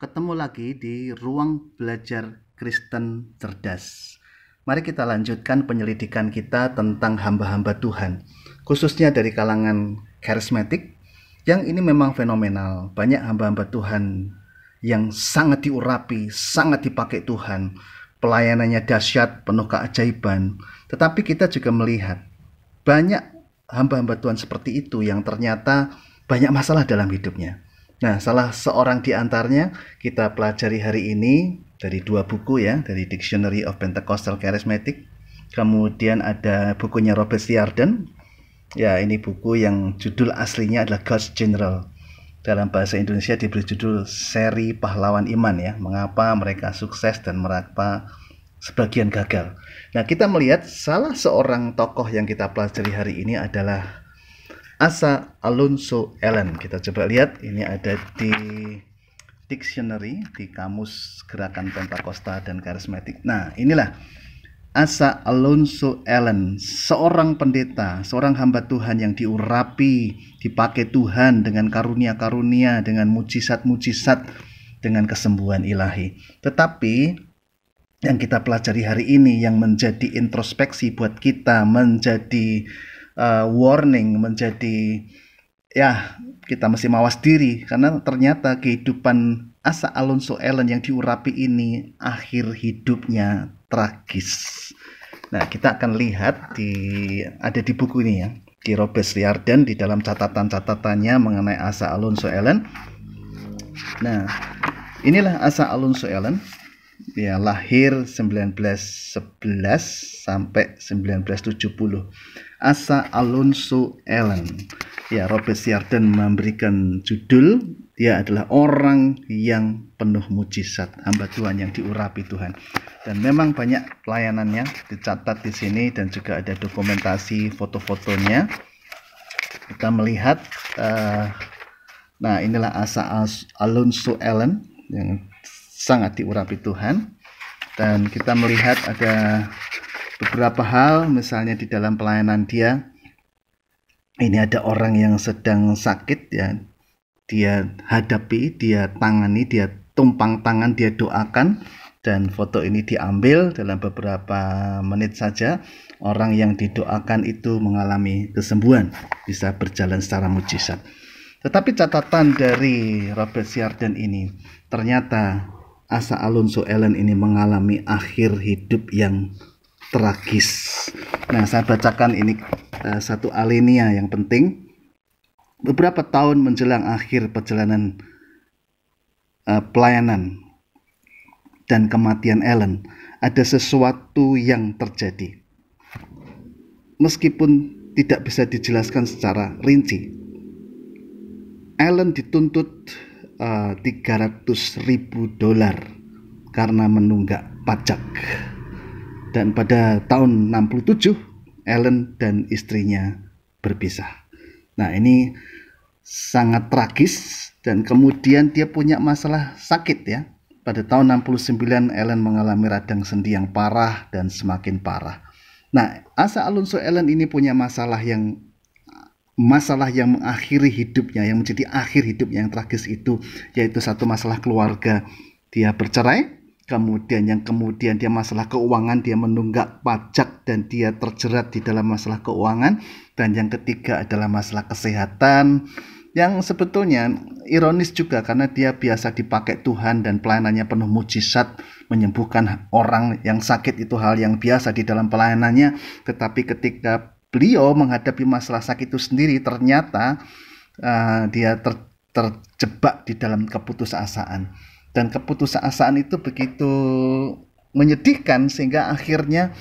Ketemu lagi di Ruang Belajar Kristen Cerdas. Mari kita lanjutkan penyelidikan kita tentang hamba-hamba Tuhan, khususnya dari kalangan karismatik, yang ini memang fenomenal. Banyak hamba-hamba Tuhan yang sangat diurapi, sangat dipakai Tuhan. Pelayanannya dahsyat, penuh keajaiban. Tetapi kita juga melihat banyak hamba-hamba Tuhan seperti itu yang ternyata banyak masalah dalam hidupnya. Nah, salah seorang di antaranya kita pelajari hari ini dari dua buku ya, dari Dictionary of Pentecostal Charismatic. Kemudian ada bukunya Robert Liardon. Ya, ini buku yang judul aslinya adalah God's General. Dalam bahasa Indonesia diberi judul Seri Pahlawan Iman ya, mengapa mereka sukses dan mengapa sebagian gagal. Nah, kita melihat salah seorang tokoh yang kita pelajari hari ini adalah Asa Alonso Allen. Kita coba lihat, ini ada di dictionary, di kamus gerakan Pentakosta dan karismatik. Nah, inilah Asa Alonso Allen, seorang pendeta, seorang hamba Tuhan yang diurapi, dipakai Tuhan dengan karunia-karunia, dengan mujizat-mujizat, dengan kesembuhan ilahi. Tetapi yang kita pelajari hari ini, yang menjadi introspeksi buat kita, menjadi warning, menjadi ya kita mesti mawas diri, karena ternyata kehidupan Asa Alonso Allen yang diurapi ini akhir hidupnya tragis. Nah, kita akan lihat ada di buku ini ya, di Robert Liardon, di dalam catatan-catatannya mengenai Asa Alonso Allen. Nah, inilah Asa Alonso Allen. Ya, lahir 1911 sampai 1970. Asa Alonso Allen. Ya, Robert Liardon memberikan judul, dia adalah orang yang penuh mujizat, hamba Tuhan yang diurapi Tuhan. Dan memang banyak pelayanannya dicatat di sini, dan juga ada dokumentasi foto-fotonya. Kita melihat nah, inilah Asa Alonso Allen yang sangat diurapi Tuhan. Dan kita melihat ada beberapa hal, misalnya di dalam pelayanan dia, ini ada orang yang sedang sakit ya, dia hadapi, dia tangani, dia tumpang tangan, dia doakan. Dan foto ini diambil dalam beberapa menit saja. Orang yang didoakan itu mengalami kesembuhan, bisa berjalan secara mujizat. Tetapi catatan dari Robert Liardon ini, ternyata Asa Alonso Allen ini mengalami akhir hidup yang tragis. Nah, saya bacakan ini satu alinea yang penting. Beberapa tahun menjelang akhir perjalanan pelayanan dan kematian Allen, ada sesuatu yang terjadi. Meskipun tidak bisa dijelaskan secara rinci, Allen dituntut $300.000 karena menunggak pajak. Dan pada tahun 67 Allen dan istrinya berpisah. Nah, ini sangat tragis. Dan kemudian dia punya masalah sakit ya. Pada tahun 69 Allen mengalami radang sendi yang parah dan semakin parah. Nah, Asa Alonso Allen ini punya masalah yang mengakhiri hidupnya, yang menjadi akhir hidupnya yang tragis itu, yaitu satu masalah keluarga. Dia bercerai, kemudian dia masalah keuangan, dia menunggak pajak dan dia terjerat di dalam masalah keuangan. Dan yang ketiga adalah masalah kesehatan, yang sebetulnya ironis juga karena dia biasa dipakai Tuhan dan pelayanannya penuh mujizat, menyembuhkan orang yang sakit itu hal yang biasa di dalam pelayanannya. Tetapi ketika beliau menghadapi masalah sakit itu sendiri, ternyata dia terjebak di dalam keputusasaan. Dan keputusasaan itu begitu menyedihkan sehingga akhirnya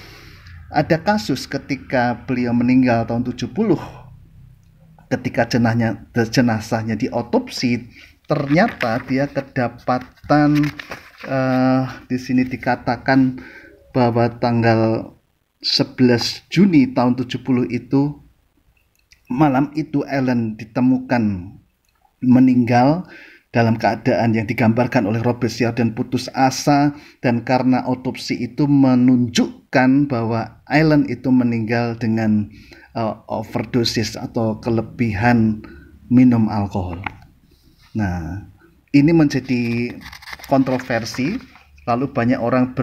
ada kasus ketika beliau meninggal tahun 70. Ketika jenazahnya diotopsi, ternyata dia kedapatan di sini dikatakan bahwa tanggal 11 Juni tahun 70 itu, malam itu Allen ditemukan meninggal dalam keadaan yang digambarkan oleh Robert Liardon putus asa. Dan karena otopsi itu menunjukkan bahwa Allen itu meninggal dengan overdosis atau kelebihan minum alkohol. Nah, ini menjadi kontroversi, lalu banyak orang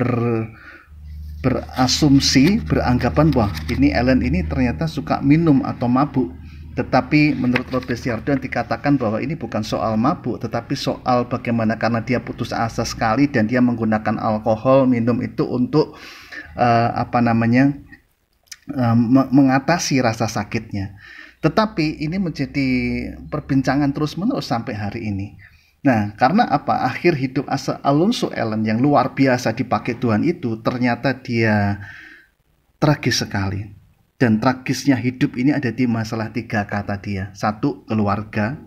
berasumsi, beranggapan bahwa ini Ellen ini ternyata suka minum atau mabuk. Tetapi menurut Robert Liardon dikatakan bahwa ini bukan soal mabuk, tetapi soal bagaimana karena dia putus asa sekali dan dia menggunakan alkohol, minum itu untuk mengatasi rasa sakitnya. Tetapi ini menjadi perbincangan terus-menerus sampai hari ini. Nah, karena apa? Akhir hidup Alonso Ellen yang luar biasa dipakai Tuhan itu ternyata dia tragis sekali. Dan tragisnya hidup ini ada di masalah 3 kata dia. 1, keluarga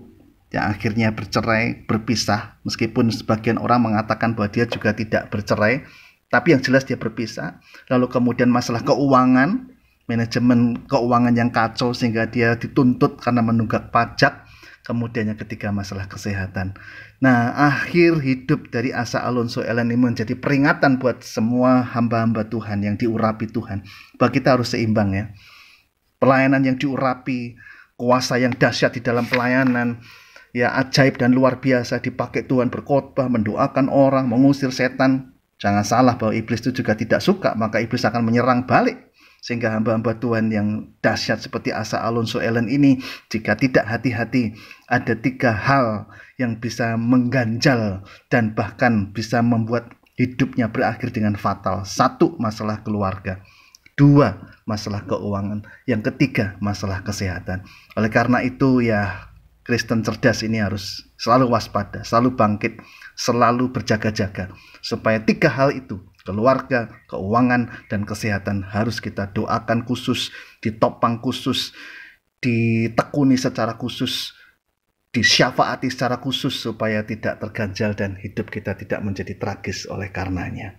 yang akhirnya bercerai, berpisah. Meskipun sebagian orang mengatakan bahwa dia juga tidak bercerai, tapi yang jelas dia berpisah. Lalu kemudian masalah keuangan, manajemen keuangan yang kacau sehingga dia dituntut karena menunggak pajak. Kemudian yang ketiga masalah kesehatan. Nah, akhir hidup dari Asa Alonso Ellen ini menjadi peringatan buat semua hamba-hamba Tuhan yang diurapi Tuhan. Bahwa kita harus seimbang ya. Pelayanan yang diurapi, kuasa yang dahsyat di dalam pelayanan, ya ajaib dan luar biasa dipakai Tuhan berkhotbah, mendoakan orang, mengusir setan. Jangan salah bahwa iblis itu juga tidak suka, maka iblis akan menyerang balik. Sehingga hamba-hamba Tuhan yang dahsyat seperti Asa Alonso Ellen ini, jika tidak hati-hati, ada 3 hal yang bisa mengganjal dan bahkan bisa membuat hidupnya berakhir dengan fatal. 1, masalah keluarga. 2, masalah keuangan. Yang ketiga, masalah kesehatan. Oleh karena itu ya, Kristen cerdas ini harus selalu waspada, selalu bangkit, selalu berjaga-jaga. Supaya 3 hal itu, keluarga, keuangan, dan kesehatan harus kita doakan khusus, ditopang khusus, ditekuni secara khusus, disyafaati secara khusus supaya tidak terganjal dan hidup kita tidak menjadi tragis oleh karenanya.